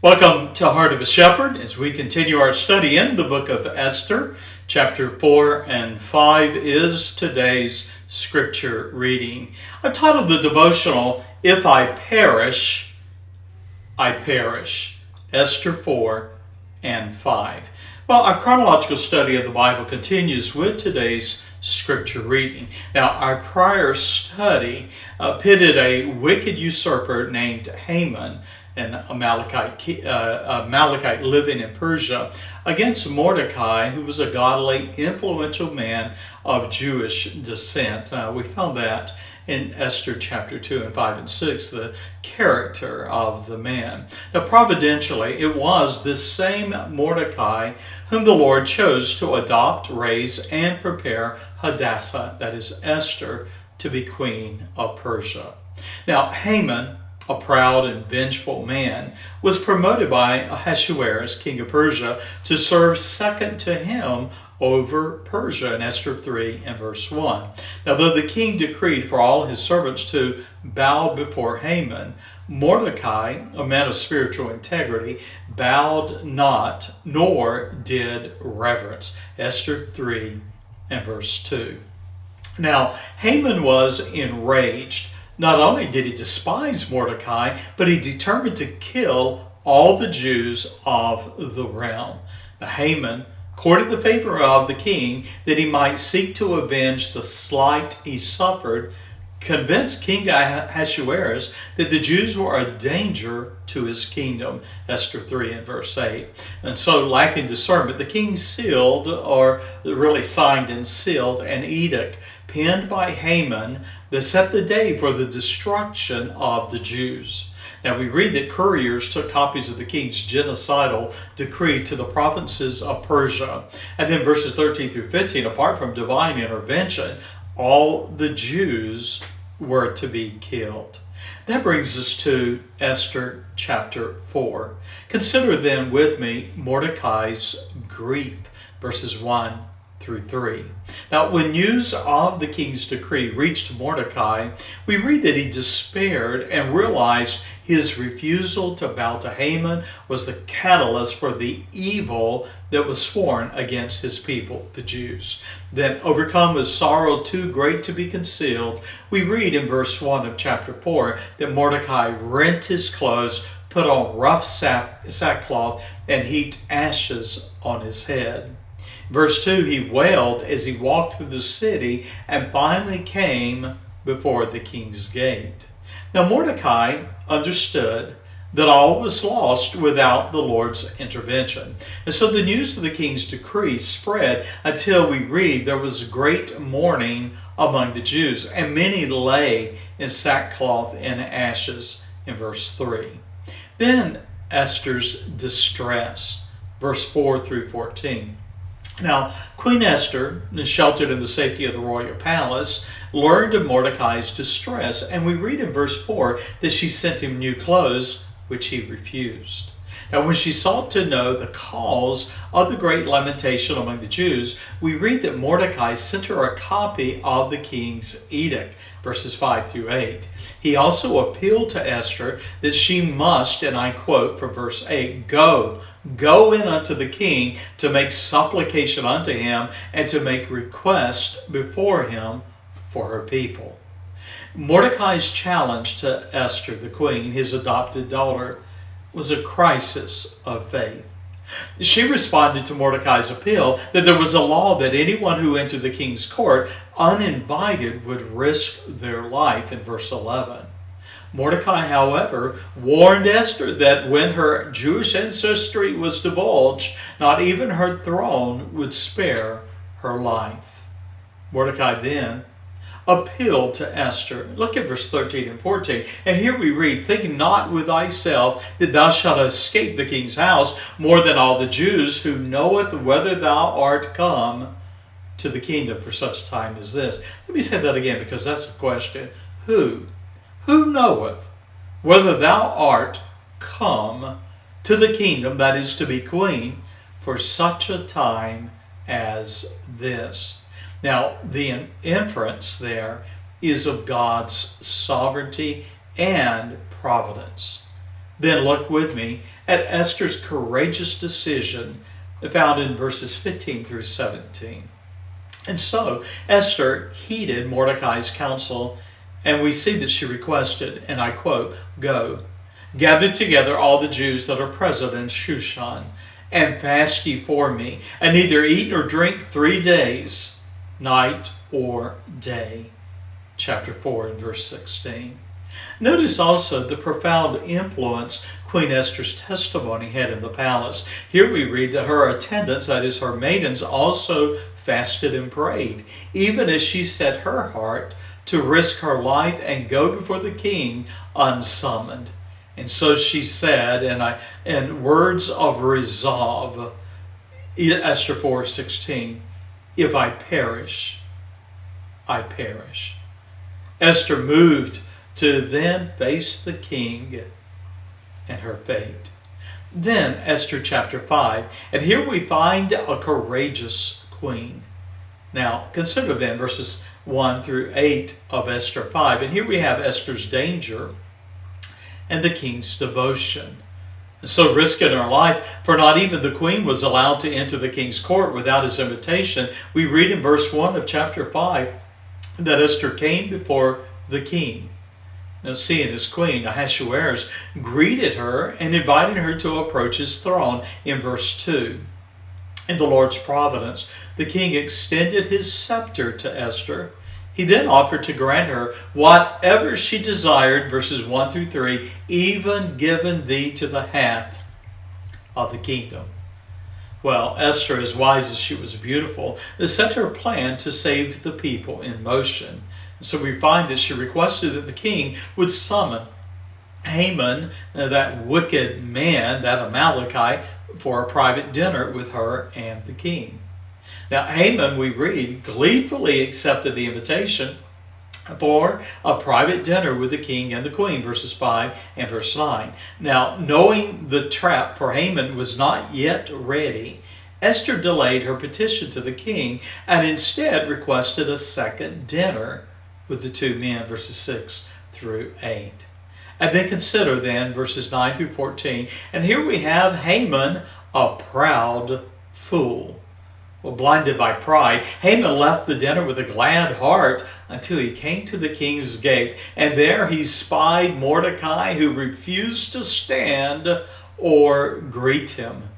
Welcome to Heart of a Shepherd as we continue our study in the book of Esther. Chapter 4 and 5 is today's scripture reading. I've titled the devotional, If I Perish, I Perish. Esther 4 and 5. Well, our chronological study of the Bible continues with today's scripture reading. Now, our prior study pitted a wicked usurper named Haman, an Amalekite living in Persia, against Mordecai, who was a godly, influential man of Jewish descent. We found that in Esther chapter 2 and 5 and 6, the character of the man. Now, providentially, it was this same Mordecai whom the Lord chose to adopt, raise, and prepare Hadassah, that is Esther, to be queen of Persia. Now, Haman, a proud and vengeful man, was promoted by Ahasuerus, king of Persia, to serve second to him over Persia in Esther 3 and verse 1. Now, though the king decreed for all his servants to bow before Haman, Mordecai, a man of spiritual integrity, bowed not, nor did reverence. Esther 3 and verse 2. Now, Haman was enraged. Not only did he despise Mordecai, but he determined to kill all the Jews of the realm. Now, Haman courted the favor of the king that he might seek to avenge the slight he suffered, convinced King Ahasuerus that the Jews were a danger to his kingdom, Esther 3 and verse 8. And so, lacking discernment, the king sealed, or really signed and sealed, an edict penned by Haman that set the day for the destruction of the Jews. Now, we read that couriers took copies of the king's genocidal decree to the provinces of Persia. And then verses 13 through 15, apart from divine intervention, all the Jews were to be killed. That brings us to Esther chapter 4. Consider then with me Mordecai's grief, verses 1 through 3. Now, when news of the king's decree reached Mordecai, we read that he despaired and realized his refusal to bow to Haman was the catalyst for the evil that was sworn against his people, the Jews. Then, overcome with sorrow too great to be concealed, we read in verse 1 of chapter 4 that Mordecai rent his clothes, put on rough sackcloth, and heaped ashes on his head. Verse 2, he wailed as he walked through the city and finally came before the king's gate. Now, Mordecai understood that all was lost without the Lord's intervention. And so the news of the king's decree spread until we read there was great mourning among the Jews, and many lay in sackcloth and ashes in verse 3. Then Esther's distress, verse 4 through 14. Now, Queen Esther, sheltered in the safety of the royal palace, learned of Mordecai's distress, and we read in verse 4 that she sent him new clothes, which he refused. Now, when she sought to know the cause of the great lamentation among the Jews, we read that Mordecai sent her a copy of the king's edict, verses 5 through 8. He also appealed to Esther that she must, and I quote from verse 8, Go in unto the king to make supplication unto him and to make request before him for her people. Mordecai's challenge to Esther, the queen, his adopted daughter, was a crisis of faith. She responded to Mordecai's appeal that there was a law that anyone who entered the king's court uninvited would risk their life in verse 11. Mordecai, however, warned Esther that when her Jewish ancestry was divulged, not even her throne would spare her life. Mordecai then appealed to Esther. Look at verse 13 and 14. And here we read, Think not with thyself that thou shalt escape the king's house more than all the Jews, who knoweth whether thou art come to the kingdom for such a time as this. Let me say that again, because that's a question. Who knoweth whether thou art come to the kingdom, that is to be queen, for such a time as this? Now, the inference there is of God's sovereignty and providence. Then look with me at Esther's courageous decision found in verses 15 through 17. And so Esther heeded Mordecai's counsel, and we see that she requested, and I quote, "Go, gather together all the Jews that are present in Shushan, and fast ye for me, and neither eat nor drink 3 days, night or day." Chapter 4 and verse 16. Notice also the profound influence Queen Esther's testimony had in the palace. Here we read that her attendants, that is, her maidens, also fasted and prayed, even as she set her heart to risk her life and go before the king unsummoned. And so she said, in words of resolve, Esther 4:16, "If I perish, I perish." Esther moved to then face the king and her fate. Then Esther chapter 5, and here we find a courageous queen. Now consider then verses 1 through 8 of Esther 5, and here we have Esther's danger and the king's devotion. So risking her life, for not even the queen was allowed to enter the king's court without his invitation. We read in verse 1 of chapter 5 that Esther came before the king. Now, seeing his queen, Ahasuerus greeted her and invited her to approach his throne in verse 2. In the Lord's providence, the king extended his scepter to Esther. He then offered to grant her whatever she desired, verses 1 through 3, even given thee to the half of the kingdom. Well, Esther, as wise as she was beautiful, set her plan to save the people in motion. So we find that she requested that the king would summon Haman, that wicked man, that Amalekite, for a private dinner with her and the king. Now Haman, we read, gleefully accepted the invitation for a private dinner with the king and the queen, verses 5 and verse 9. Now, knowing the trap for Haman was not yet ready, Esther delayed her petition to the king and instead requested a second dinner with the two men, verses 6 through 8. And then consider then verses 9 through 14. And here we have Haman, a proud fool. Well, blinded by pride, Haman left the dinner with a glad heart until he came to the king's gate. And there he spied Mordecai, who refused to stand or greet him.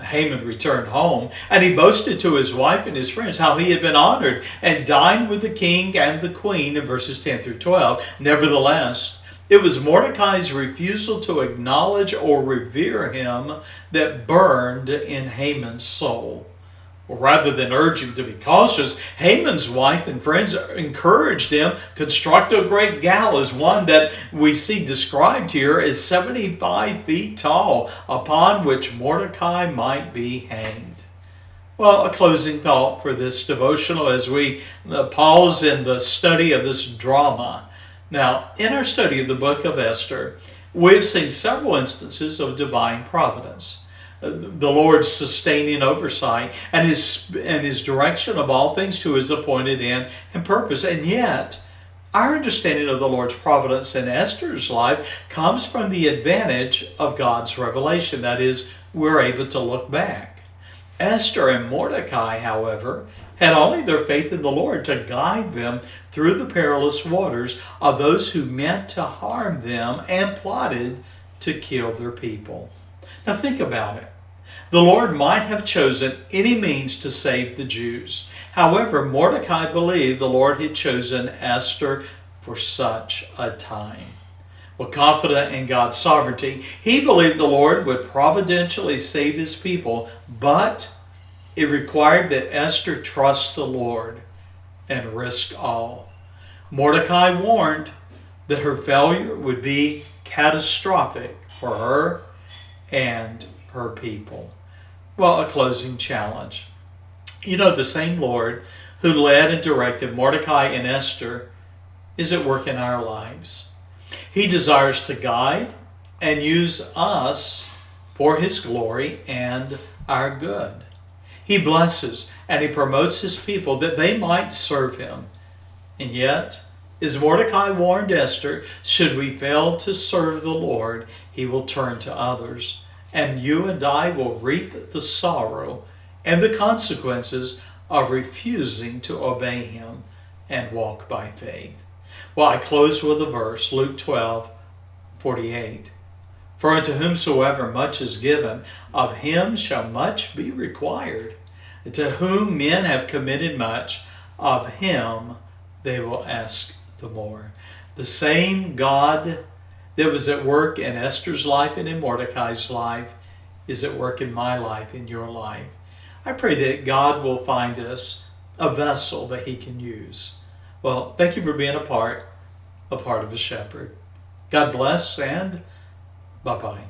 Haman returned home, and he boasted to his wife and his friends how he had been honored and dined with the king and the queen in verses 10 through 12. Nevertheless, it was Mordecai's refusal to acknowledge or revere him that burned in Haman's soul. Well, rather than urge him to be cautious, Haman's wife and friends encouraged him, construct a great gallows, one that we see described here as 75 feet tall, upon which Mordecai might be hanged. Well, a closing thought for this devotional as we pause in the study of this drama. Now, in our study of the book of Esther, we've seen several instances of divine providence. The Lord's sustaining oversight and his direction of all things to his appointed end and purpose. And yet, our understanding of the Lord's providence in Esther's life comes from the advantage of God's revelation. That is, we're able to look back. Esther and Mordecai, however, had only their faith in the Lord to guide them through the perilous waters of those who meant to harm them and plotted to kill their people. Now think about it. The Lord might have chosen any means to save the Jews. However, Mordecai believed the Lord had chosen Esther for such a time. Well, confident in God's sovereignty, he believed the Lord would providentially save his people, but it required that Esther trust the Lord and risk all. Mordecai warned that her failure would be catastrophic for her and her people. Well, a closing challenge. You know, the same Lord who led and directed Mordecai and Esther is at work in our lives. He desires to guide and use us for his glory and our good. He blesses and he promotes his people that they might serve him. And yet, As Mordecai warned Esther, should we fail to serve the Lord, he will turn to others, and you and I will reap the sorrow and the consequences of refusing to obey him and walk by faith. Well, I close with a verse, Luke 12:48. For unto whomsoever much is given, of him shall much be required. To whom men have committed much, of him they will ask the more. The same God that was at work in Esther's life and in Mordecai's life is at work in my life, in your life. I pray that God will find us a vessel that he can use. Well, thank you for being a part of the Shepherd. God bless, and bye-bye.